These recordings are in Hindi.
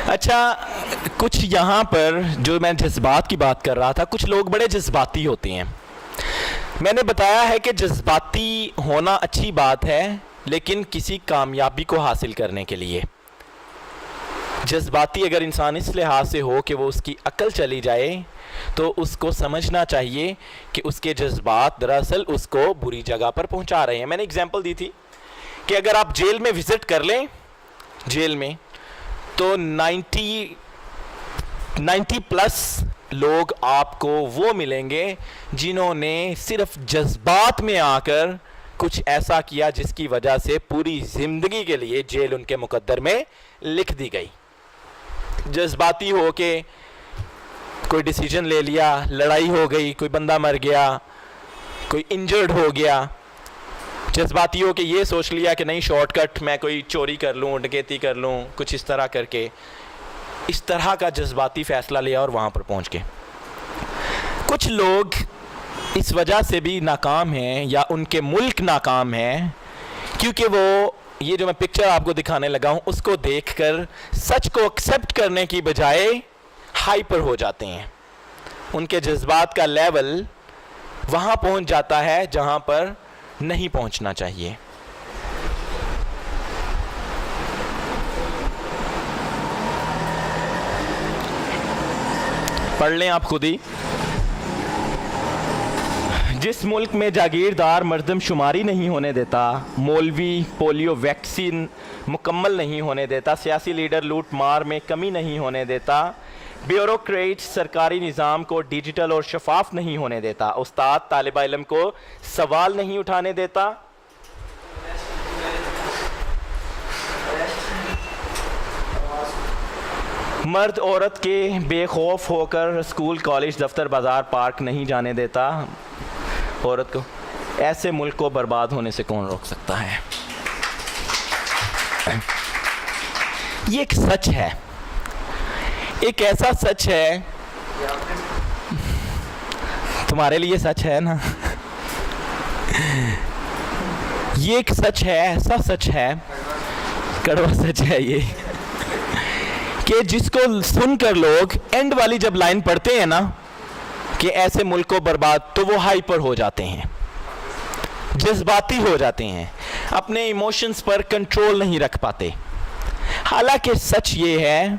अच्छा, कुछ यहाँ पर जो मैं जज्बात की बात कर रहा था, कुछ लोग बड़े जज्बाती होते हैं। मैंने बताया है कि जज्बाती होना अच्छी बात है, लेकिन किसी कामयाबी को हासिल करने के लिए। जज्बाती अगर इंसान इस लिहाज से हो कि वो उसकी अक्ल चली जाए, तो उसको समझना चाहिए कि उसके जज्बात दरअसल उसको बुरी जगह पर पहुंचा रहे हैं। मैंने एग्जांपल दी थी कि अगर आप जेल में विज़िट कर लें, जेल में, तो 90 प्लस लोग आपको वो मिलेंगे जिन्होंने सिर्फ जज्बात में आकर कुछ ऐसा किया जिसकी वजह से पूरी ज़िंदगी के लिए जेल उनके मुकद्दर में लिख दी गई। जज्बाती हो के कोई डिसीजन ले लिया, लड़ाई हो गई, कोई बंदा मर गया, कोई इंजर्ड हो गया। जज्बाती हो के ये सोच लिया कि नहीं, शॉर्टकट, मैं कोई चोरी कर लूँ, डकैती कर लूँ, कुछ इस तरह करके, इस तरह का जज्बाती फ़ैसला लिया और वहाँ पर पहुँच गए। कुछ लोग इस वजह से भी नाकाम हैं या उनके मुल्क नाकाम हैं क्योंकि वो ये जो मैं पिक्चर आपको दिखाने लगा हूँ उसको देखकर सच को एक्सेप्ट करने की बजाय हाइपर हो जाते हैं। उनके जज्बात का लेवल वहाँ पहुँच जाता है जहाँ पर नहीं पहुँचना चाहिए। पढ़ लें आप खुद ही। जिस मुल्क में जागीरदार मर्दमशुमारी नहीं होने देता, मौलवी पोलियो वैक्सीन मुकम्मल नहीं होने देता, सियासी लीडर लूट मार में कमी नहीं होने देता, ब्यूरोक्रेट सरकारी निज़ाम को डिजिटल और शफाफ नहीं होने देता, उस्ताद तालिब इल्म को सवाल नहीं उठाने देता, मर्द औरत के बेखौफ होकर स्कूल कॉलेज दफ्तर बाज़ार पार्क नहीं जाने देता औरत को, ऐसे मुल्क को बर्बाद होने से कौन रोक सकता है? ये एक सच है, एक ऐसा सच है, तुम्हारे लिए सच है ना। ये एक सच है, ऐसा सच है, कड़वा सच है ये, कि जिसको सुनकर लोग एंड वाली जब लाइन पढ़ते हैं ना कि ऐसे मुल्क को बर्बाद, तो वो हाइपर हो जाते हैं, जज्बाती हो जाते हैं, अपने इमोशंस पर कंट्रोल नहीं रख पाते। हालांकि सच ये है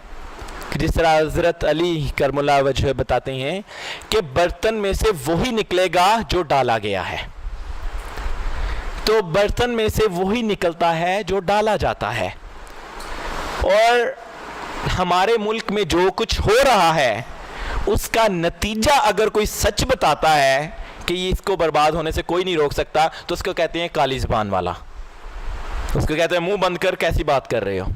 कि जिस तरह हज़रत अली करमुल्लाह वजह बताते हैं कि बर्तन में से वही निकलेगा जो डाला गया है, तो बर्तन में से वही निकलता है जो डाला जाता है। और हमारे मुल्क में जो कुछ हो रहा है उसका नतीजा अगर कोई सच बताता है कि ये इसको बर्बाद होने से कोई नहीं रोक सकता, तो उसको कहते हैं काली ज़बान वाला, उसको कहते हैं मुंह बंद कर कैसी बात कर रहे हो।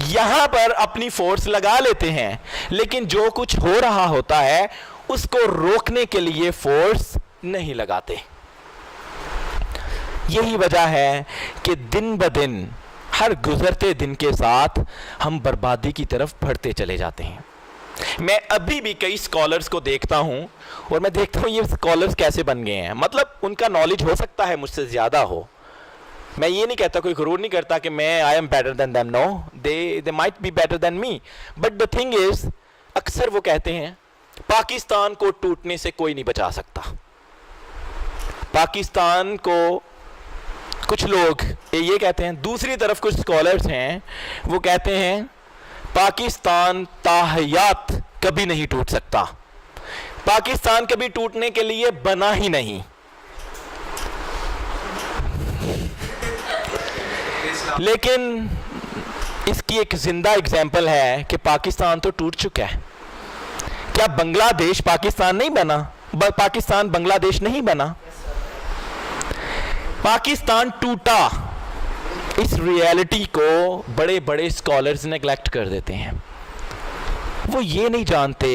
यहां पर अपनी फोर्स लगा लेते हैं, लेकिन जो कुछ हो रहा होता है उसको रोकने के लिए फोर्स नहीं लगाते। यही वजह है कि दिन ब दिन, हर गुजरते दिन के साथ हम बर्बादी की तरफ बढ़ते चले जाते हैं। मैं अभी भी कई स्कॉलर्स को देखता हूं और मैं देखता हूं ये स्कॉलर्स कैसे बन गए हैं। मतलब उनका नॉलेज हो सकता है मुझसे ज़्यादा हो, मैं ये नहीं कहता, कोई गुरूर नहीं करता कि मैं I am better than them, no, they might be better than me, but the thing is, अक्सर वो कहते हैं पाकिस्तान को टूटने से कोई नहीं बचा सकता। पाकिस्तान को कुछ लोग ये कहते हैं, दूसरी तरफ कुछ स्कॉलर्स हैं वो कहते हैं पाकिस्तान ताहयात कभी नहीं टूट सकता, पाकिस्तान कभी टूटने के लिए बना ही नहीं। लेकिन इसकी एक जिंदा एग्जाम्पल है कि पाकिस्तान तो टूट चुका है। क्या बांग्लादेश पाकिस्तान नहीं बना? पाकिस्तान बांग्लादेश नहीं बना, पाकिस्तान टूटा। इस रियलिटी को बड़े बड़े स्कॉलर्स नेग्लेक्ट कर देते हैं। वो ये नहीं जानते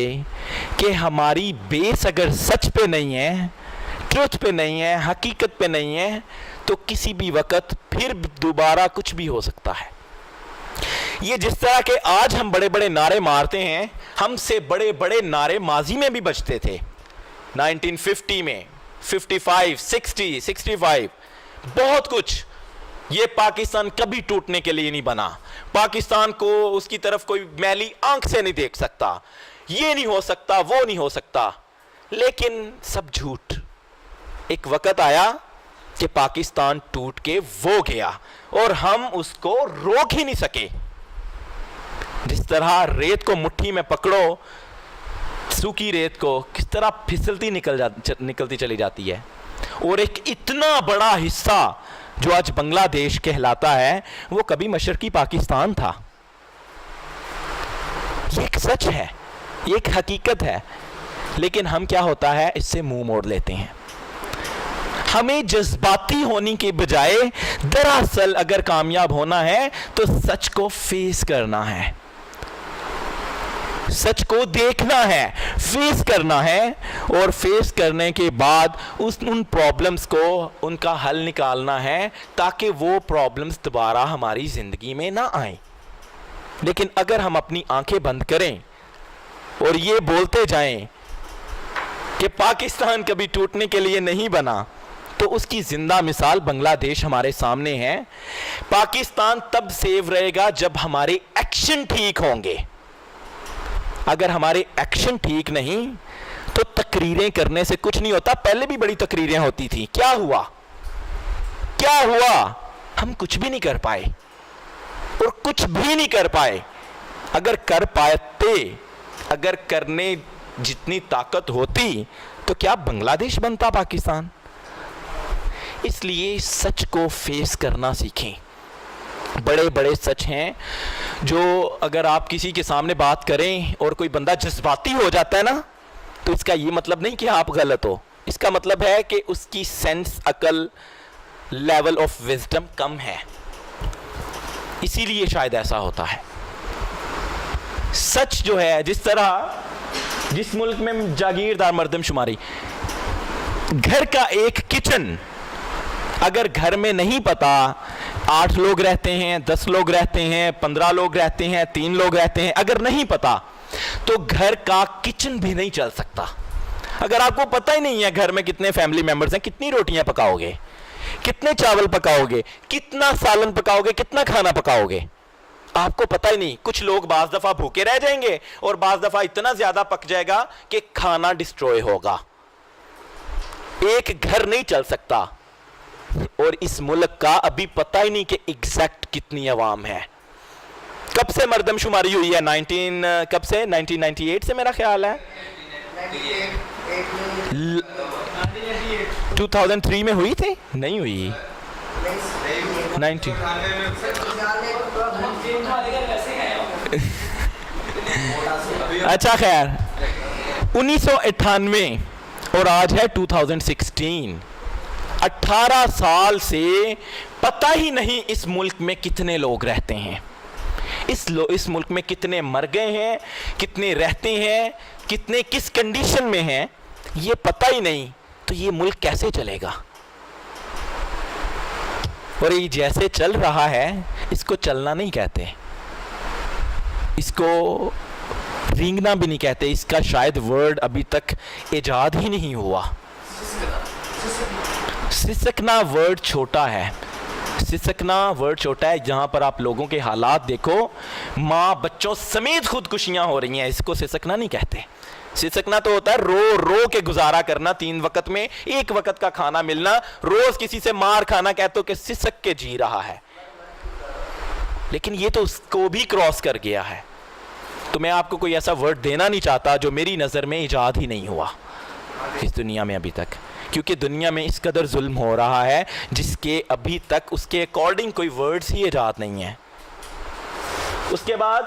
कि हमारी बेस अगर सच पे नहीं है, ट्रुथ पे नहीं है, हकीकत पे नहीं है, तो किसी भी वक्त फिर दोबारा कुछ भी हो सकता है। ये जिस तरह के आज हम बड़े बड़े नारे मारते हैं, हमसे बड़े बड़े नारे माजी में भी बजते थे। 1950 में 55, 60, 65, बहुत कुछ ये पाकिस्तान कभी टूटने के लिए नहीं बना। पाकिस्तान को उसकी तरफ कोई मैली आंख से नहीं देख सकता, ये नहीं हो सकता, वो नहीं हो सकता। लेकिन सब झूठ। एक वक्त आया कि पाकिस्तान टूट के वो गया और हम उसको रोक ही नहीं सके। जिस तरह रेत को मुट्ठी में पकड़ो, सूखी रेत को, किस तरह फिसलती निकलती चली जाती है। और एक इतना बड़ा हिस्सा जो आज बांग्लादेश कहलाता है, वो कभी मशरकी पाकिस्तान था। ये एक सच है, ये एक हकीकत है। लेकिन हम क्या होता है, इससे मुंह मोड़ लेते हैं। हमें जज्बाती होने के बजाय दरअसल अगर कामयाब होना है तो सच को फेस करना है, सच को देखना है, फेस करना है। और फेस करने के बाद उन प्रॉब्लम्स को, उनका हल निकालना है ताकि वो प्रॉब्लम्स दोबारा हमारी जिंदगी में ना आए। लेकिन अगर हम अपनी आंखें बंद करें और ये बोलते जाएं कि पाकिस्तान कभी टूटने के लिए नहीं बना, तो उसकी जिंदा मिसाल बांग्लादेश हमारे सामने है। पाकिस्तान तब सेव रहेगा जब हमारे एक्शन ठीक होंगे। अगर हमारे एक्शन ठीक नहीं तो तकरीरें करने से कुछ नहीं होता। पहले भी बड़ी तकरीरें होती थी, क्या हुआ, क्या हुआ? हम कुछ भी नहीं कर पाए और कुछ भी नहीं कर पाए। अगर कर पाते, अगर करने जितनी ताकत होती तो क्या बांग्लादेश बनता पाकिस्तान? इसलिए सच को फेस करना सीखें। बड़े बड़े सच हैं जो अगर आप किसी के सामने बात करें और कोई बंदा जज्बाती हो जाता है ना, तो इसका ये मतलब नहीं कि आप गलत हो। इसका मतलब है कि उसकी सेंस, अकल, लेवल ऑफ विजडम कम है, इसीलिए शायद ऐसा होता है। सच जो है, जिस तरह जिस मुल्क में जागीरदार मर्दमशुमारी, घर का एक किचन अगर घर में नहीं पता, 8 लोग रहते हैं, 10 लोग रहते हैं, 15 लोग रहते हैं, 3 लोग रहते हैं, अगर नहीं पता तो घर का किचन भी नहीं चल सकता। अगर आपको पता ही नहीं है घर में कितने फैमिली मेंबर्स हैं, कितनी रोटियां पकाओगे, कितने चावल पकाओगे, कितना सालन पकाओगे, कितना खाना पकाओगे, आपको पता ही नहीं। कुछ लोग बाज दफा भूखे रह जाएंगे और बाज दफा इतना ज्यादा पक जाएगा कि खाना डिस्ट्रॉय होगा। एक घर नहीं चल सकता। और इस मुल्क का अभी पता ही नहीं कि एग्जैक्ट कितनी अवाम है। कब से मर्दमशुमारी हुई है? 1998 से मेरा ख्याल है। 2003 में हुई थी? नहीं हुई। 90 अच्छा खैर, 1998 और आज है 2016। 18 साल से पता ही नहीं इस मुल्क में कितने लोग रहते हैं, इस मुल्क में कितने मर गए हैं, कितने रहते हैं, कितने किस कंडीशन में हैं, ये पता ही नहीं। तो ये मुल्क कैसे चलेगा? और ये जैसे चल रहा है, इसको चलना नहीं कहते, इसको रेंगना भी नहीं कहते। इसका शायद वर्ड अभी तक इजाद ही नहीं हुआ। सिसकना वर्ड छोटा है, सिसकना वर्ड छोटा है। जहां पर आप लोगों के हालात देखो, माँ बच्चों समेत खुदकुशियां हो रही हैं, इसको सिसकना नहीं कहते। सिसकना तो होता है रो रो के गुजारा करना, 3 वक्त में 1 वक्त का खाना मिलना, रोज किसी से मार खाना, कहते हो कि सिसक के जी रहा है। लेकिन ये तो उसको भी क्रॉस कर गया है। तो मैं आपको कोई ऐसा वर्ड देना नहीं चाहता जो मेरी नज़र में इजाद ही नहीं हुआ इस दुनिया में अभी तक, क्योंकि दुनिया में इस कदर जुल्म हो रहा है जिसके अभी तक उसके अकॉर्डिंग कोई वर्ड्स ही इजाद नहीं है। उसके बाद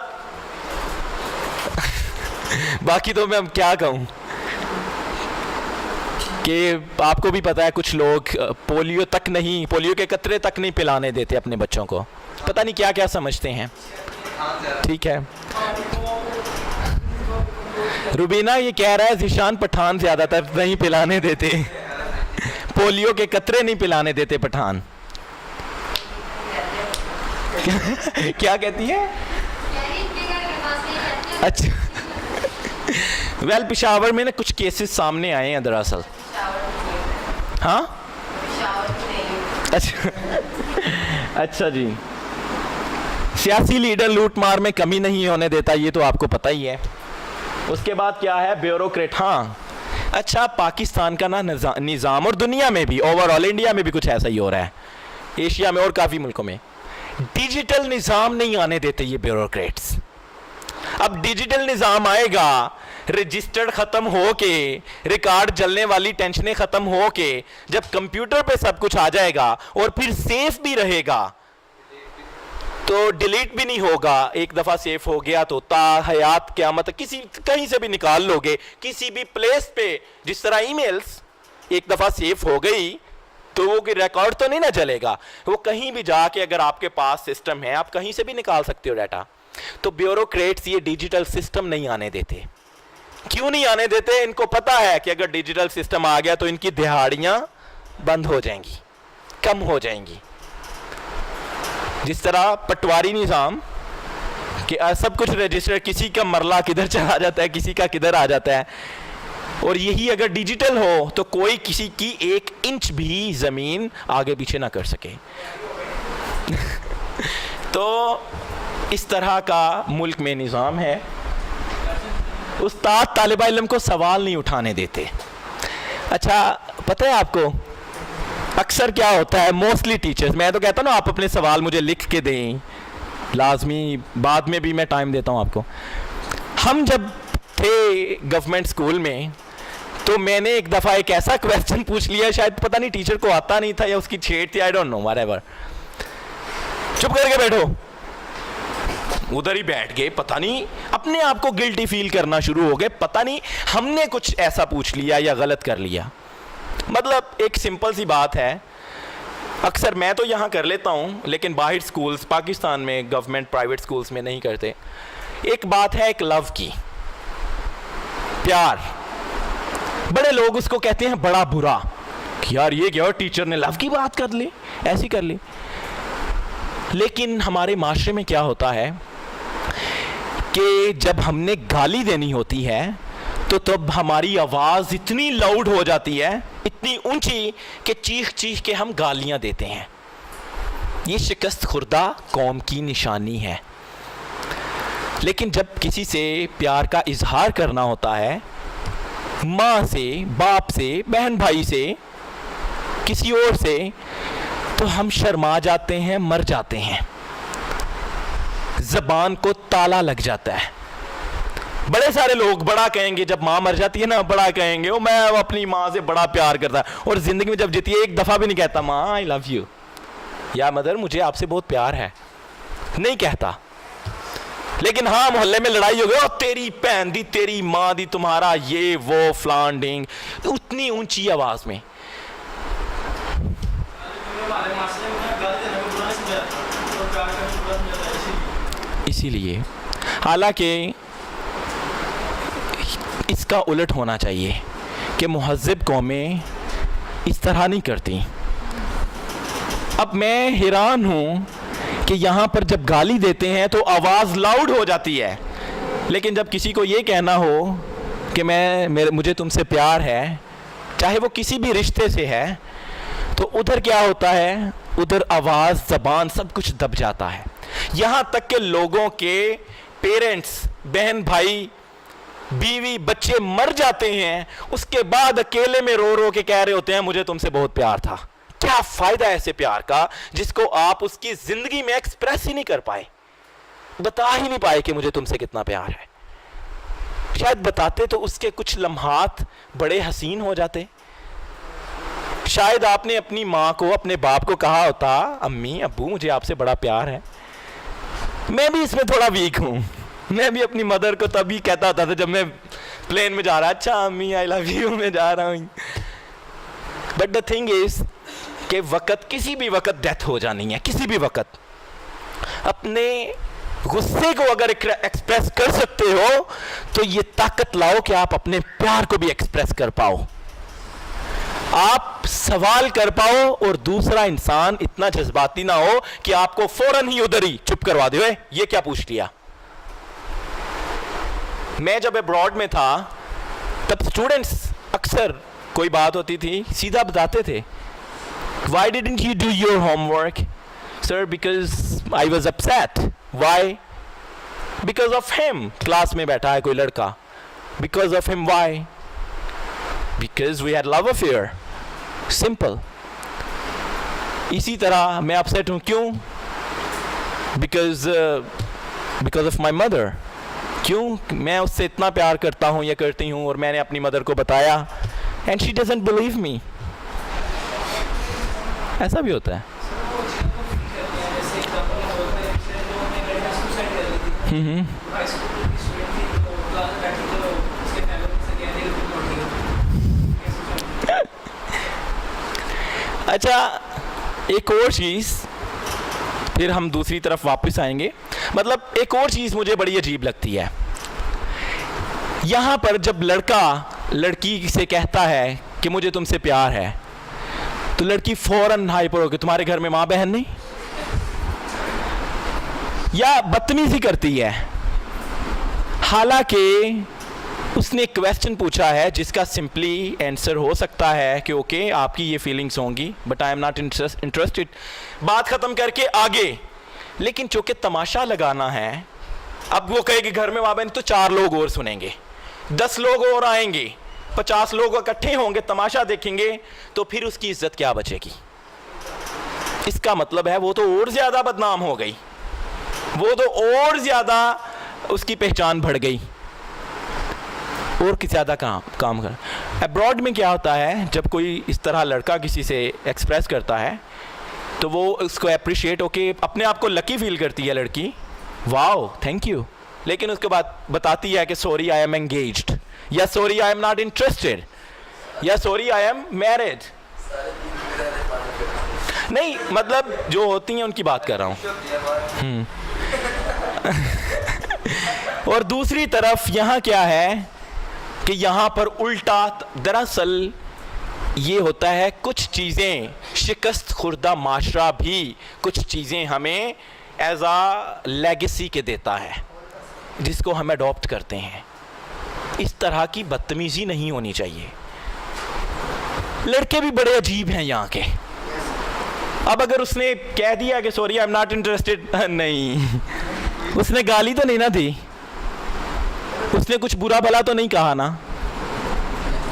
बाकी तो मैं क्या कहूँ कि आपको भी पता है कुछ लोग पोलियो तक नहीं, पोलियो के कतरे तक नहीं पिलाने देते अपने बच्चों को, पता नहीं क्या क्या समझते हैं। ठीक है, रुबीना ये कह रहा है जिशान पठान ज्यादातर नहीं पिलाने देते, पोलियो के कतरे नहीं पिलाने देते पठान। क्या कहती है? अच्छा, वेल पेशावर में ना कुछ केसेस सामने आए हैं दरअसल। हाँ अच्छा जी, सियासी लीडर लूटमार में कमी नहीं होने देता, ये तो आपको पता ही है। उसके बाद क्या है, ब्यूरोक्रेट। हाँ अच्छा, पाकिस्तान का ना निज़ाम, और दुनिया में भी, ओवरऑल इंडिया में भी कुछ ऐसा ही हो रहा है, एशिया में और काफ़ी मुल्कों में डिजिटल निज़ाम नहीं आने देते ये ब्यूरोक्रेट्स। अब डिजिटल निज़ाम आएगा, रजिस्टर्ड ख़त्म हो के, रिकॉर्ड जलने वाली टेंशनें ख़त्म हो के, जब कंप्यूटर पे सब कुछ आ जाएगा और फिर सेफ भी रहेगा तो डिलीट भी नहीं होगा। एक दफ़ा सेफ हो गया तो हयात क़यामत किसी कहीं से भी निकाल लोगे, किसी भी प्लेस पे। जिस तरह ईमेल्स एक दफ़ा सेफ हो गई तो वो रिकॉर्ड तो नहीं ना चलेगा, वो कहीं भी जाके अगर आपके पास सिस्टम है आप कहीं से भी निकाल सकते हो डाटा। तो ब्यूरोक्रेट्स ये डिजिटल सिस्टम नहीं आने देते। क्यों नहीं आने देते? इनको पता है कि अगर डिजिटल सिस्टम आ गया तो इनकी दिहाड़ियां बंद हो जाएंगी, कम हो जाएंगी। जिस तरह पटवारी निज़ाम कि सब कुछ रजिस्टर, किसी का मरला किधर चला जाता है, किसी का किधर आ जाता है, और यही अगर डिजिटल हो तो कोई किसी की 1 इंच भी ज़मीन आगे पीछे ना कर सके। तो इस तरह का मुल्क में निज़ाम है। उस्ताद तालिबा इल्म को सवाल नहीं उठाने देते। अच्छा पता है आपको अक्सर क्या होता है, मोस्टली टीचर्स, मैं तो कहता हूँ ना आप अपने सवाल मुझे लिख के दें, लाजमी, बाद में भी मैं टाइम देता हूँ आपको। हम जब थे गवर्नमेंट स्कूल में तो मैंने एक दफ़ा एक ऐसा क्वेश्चन पूछ लिया, शायद पता नहीं टीचर को आता नहीं था या उसकी छेड़ थी, आई डोंट नो, व्हाटएवर। चुप करके बैठो, उधर ही बैठ गए, पता नहीं अपने आप को गिल्टी फील करना शुरू हो गए, पता नहीं हमने कुछ ऐसा पूछ लिया या गलत कर लिया। मतलब एक सिंपल सी बात है, अक्सर मैं तो यहाँ कर लेता हूँ लेकिन बाहर स्कूल्स, पाकिस्तान में गवर्नमेंट प्राइवेट स्कूल्स में नहीं करते। एक बात है, एक लव की, प्यार, बड़े लोग उसको कहते हैं बड़ा बुरा कि यार ये क्या, टीचर ने लव की बात कर ली, ऐसी कर ली। लेकिन हमारे माशरे में क्या होता है कि जब हमने गाली देनी होती है तो तब हमारी आवाज़ इतनी लाउड हो जाती है, इतनी ऊंची कि चीख चीख के हम गालियां देते हैं। ये शिकस्त खुर्दा कौम की निशानी है। लेकिन जब किसी से प्यार का इजहार करना होता है, माँ से, बाप से, बहन भाई से, किसी और से, तो हम शर्मा जाते हैं, मर जाते हैं, ज़बान को ताला लग जाता है। बड़े सारे लोग बड़ा कहेंगे, जब माँ मर जाती है ना, बड़ा कहेंगे ओ मैं अपनी माँ से बड़ा प्यार करता, और ज़िंदगी में जब जीती है एक दफ़ा भी नहीं कहता माँ आई लव यू या मदर मुझे आपसे बहुत प्यार है, नहीं कहता। लेकिन हाँ मोहल्ले में लड़ाई हो गई, ओ तेरी बहन दी, तेरी माँ दी, तुम्हारा ये वो फलान डिंग, उतनी ऊंची आवाज़ में। इसीलिए हालांकि इसका उलट होना चाहिए कि मुहज़्ज़िब कौमें इस तरह नहीं करती। अब मैं हैरान हूँ कि यहाँ पर जब गाली देते हैं तो आवाज़ लाउड हो जाती है, लेकिन जब किसी को ये कहना हो कि मुझे तुमसे प्यार है, चाहे वो किसी भी रिश्ते से है, तो उधर क्या होता है, उधर आवाज़, ज़बान, सब कुछ दब जाता है। यहाँ तक के लोगों के पेरेंट्स, बहन भाई, बीवी, बच्चे मर जाते हैं, उसके बाद अकेले में रो रो के कह रहे होते हैं मुझे तुमसे बहुत प्यार था। क्या फ़ायदा ऐसे प्यार का जिसको आप उसकी ज़िंदगी में एक्सप्रेस ही नहीं कर पाए, बता ही नहीं पाए कि मुझे तुमसे कितना प्यार है। शायद बताते तो उसके कुछ लम्हात बड़े हसीन हो जाते। शायद आपने अपनी माँ को, अपने बाप को कहा होता अम्मी अब्बू मुझे आपसे बड़ा प्यार है। मैं भी इसमें थोड़ा वीक हूँ, मैं भी अपनी मदर को तभी कहता होता था जब मैं प्लेन में जा रहा, अच्छा अम्मी आई लव यू मैं जा रहा हूँ। बट द थिंग इज कि वक़्त, किसी भी वक़्त डेथ हो जानी है, किसी भी वक़्त। अपने गुस्से को अगर एक्सप्रेस कर सकते हो तो ये ताकत लाओ कि आप अपने प्यार को भी एक्सप्रेस कर पाओ, आप सवाल कर पाओ, और दूसरा इंसान इतना जज्बाती ना हो कि आपको फौरन ही उधर ही चुप करवा दे, ये क्या पूछ लिया। मैं जब अब्रॉड में था तब स्टूडेंट्स अक्सर कोई बात होती थी सीधा बताते थे Why didn't you do your homework? Sir, because I was upset. Why? Because of him. Class में बैठा है कोई लड़का. Because of him. Why? Because we had love affair. Simple. इसी तरह मैं upset हूँ क्यों? Because of my mother. क्यों? मैं उससे इतना प्यार करता हूँ या करती हूँ और मैंने अपनी मदर को बताया and she doesn't believe me. ऐसा भी होता है. अच्छा, एक और चीज़, फिर हम दूसरी तरफ वापस आएंगे. मतलब एक और चीज़ मुझे बड़ी अजीब लगती है. यहाँ पर जब लड़का लड़की से कहता है कि मुझे तुमसे प्यार है, तो लड़की फौरन हाइपर होकर तुम्हारे घर में माँ बहन नहीं, या बदतमीजी करती है. हालांकि उसने क्वेश्चन पूछा है जिसका सिंपली आंसर हो सकता है कि ओके आपकी ये फीलिंग्स होंगी but I am not interested, बात ख़त्म करके आगे. लेकिन चूँकि तमाशा लगाना है, अब वो कहेगी घर में माँ बहन, तो 4 लोग और सुनेंगे, 10 लोग और आएंगे, 50 लोग इकट्ठे होंगे, तमाशा देखेंगे, तो फिर उसकी इज्जत क्या बचेगी? इसका मतलब है वो तो और ज़्यादा बदनाम हो गई, वो तो और ज़्यादा उसकी पहचान बढ़ गई, और किस ज़्यादा काम कर. अब्रॉड में क्या होता है, जब कोई इस तरह लड़का किसी से एक्सप्रेस करता है तो वो उसको अप्रिशिएट होके अपने आप को लकी फील करती है लड़की, वाओ थैंक यू. लेकिन उसके बाद बताती है कि सॉरी आई एम एंगेज्ड, या sorry I am not interested, या सॉरी आई एम मैरिड. नहीं, मतलब जो होती हैं उनकी बात कर रहा हूँ. और दूसरी तरफ यहाँ क्या है कि यहाँ पर उल्टा, दरअसल ये होता है, कुछ चीज़ें, शिकस्त खुर्दा माशरा भी कुछ चीज़ें हमें एज आ लेगेसी के देता है जिसको हम अडॉप्ट करते हैं. इस तरह की बदतमीजी नहीं होनी चाहिए. लड़के भी बड़े अजीब हैं यहाँ के. अब अगर उसने कह दिया कि sorry I am not interested, नहीं, उसने गाली तो नहीं ना दी, उसने कुछ बुरा भला तो नहीं कहा ना.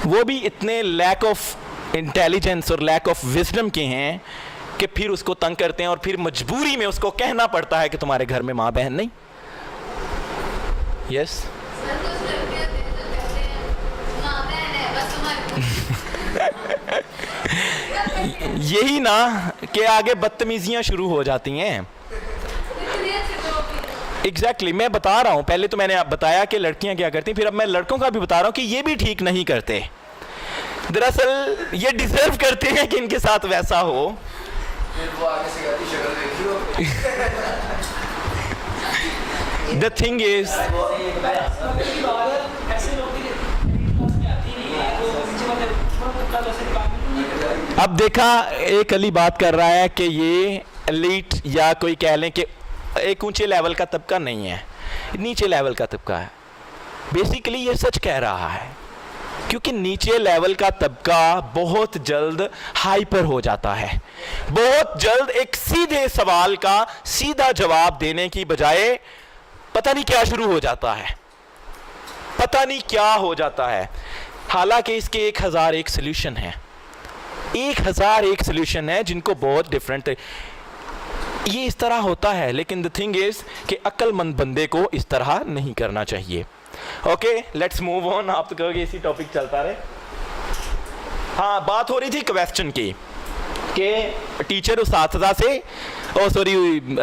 वो भी इतने लैक ऑफ इंटेलिजेंस और लैक ऑफ विजडम के हैं कि फिर उसको तंग करते हैं और फिर मजबूरी में उसको कहना पड़ता है कि तुम्हारे घर में माँ बहन नहीं. यस यही ना कि आगे बदतमीजियां शुरू हो जाती हैं. एग्जैक्टली मैं बता रहा हूँ, पहले तो मैंने बताया कि लड़कियां क्या करती हैं, फिर अब मैं लड़कों का भी बता रहा हूँ कि ये भी ठीक नहीं करते. दरअसल ये डिजर्व करते हैं कि इनके साथ वैसा हो. द थिंग इज, अब देखा एक अली बात कर रहा है कि ये एलीट या कोई कह लें कि एक ऊंचे लेवल का तबका नहीं है, नीचे लेवल का तबका है. बेसिकली ये सच कह रहा है, क्योंकि नीचे लेवल का तबका बहुत जल्द हाइपर हो जाता है. बहुत जल्द एक सीधे सवाल का सीधा जवाब देने की बजाय पता नहीं क्या शुरू हो जाता है, पता नहीं क्या हो जाता है. हालांकि इसके 1001 सोल्यूशन है, 1001 सोल्यूशन है जिनको बहुत डिफरेंट ये इस तरह होता है. लेकिन द थिंग इज कि अक्लमंद बंदे को इस तरह नहीं करना चाहिए. Okay let's move on. आप तो कहोगे इसी टॉपिक चलता रहे. हाँ, बात हो रही थी क्वेश्चन की कि टीचर उस्ताद से,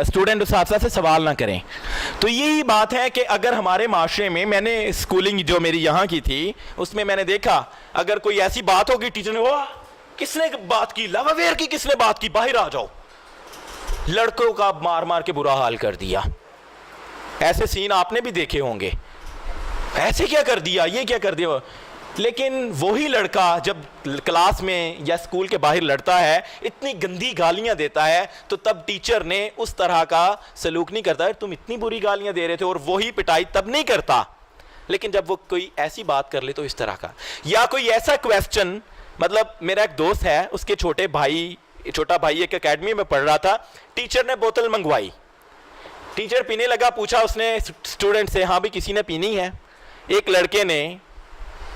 स्टूडेंट उस्ताद से सवाल ना करें. तो यही बात है कि अगर हमारे माशरे में, मैंने स्कूलिंग जो मेरी यहाँ की थी उसमें मैंने देखा, अगर कोई ऐसी बात होगी टीचर ने, वाह किसने बात की, लव अफेयर की किसने बात की, बाहर आ जाओ, लड़कों का मार मार के बुरा हाल कर दिया. ऐसे सीन आपने भी देखे होंगे, ऐसे क्या कर दिया, ये क्या कर दिया. लेकिन वही लड़का जब क्लास में या स्कूल के बाहर लड़ता है, इतनी गंदी गालियां देता है, तो तब टीचर ने उस तरह का सलूक नहीं करता है, तुम इतनी बुरी गालियां दे रहे थे, और वही पिटाई तब नहीं करता. लेकिन जब वो कोई ऐसी बात कर ले तो इस तरह का, या कोई ऐसा क्वेश्चन, मतलब मेरा एक दोस्त है, उसके छोटे भाई छोटा भाई एक एकेडमी में पढ़ रहा था, टीचर ने बोतल मंगवाई, टीचर पीने लगा, पूछा उसने स्टूडेंट से, हाँ भी किसी ने पीनी है? एक लड़के ने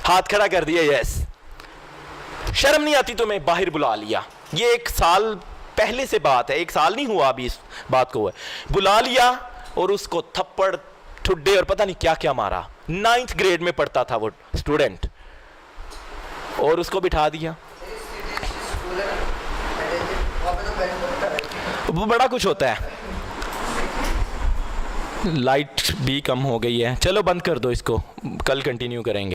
हाथ खड़ा कर दिया, यस। शर्म नहीं आती तुम्हें? बाहर बुला लिया। ये 1 साल पहले से बात है, 1 साल नहीं हुआ अभी इस बात को हुआ। बुला लिया और उसको थप्पड़ ठुड्डे और पता नहीं क्या क्या मारा। 9th ग्रेड में पढ़ता था वो स्टूडेंट, और उसको बिठा दिया। वो बड़ा कुछ होता है। लाइट भी कम हो गई है, चलो बंद कर दो इसको, कल कंटिन्यू करेंगे।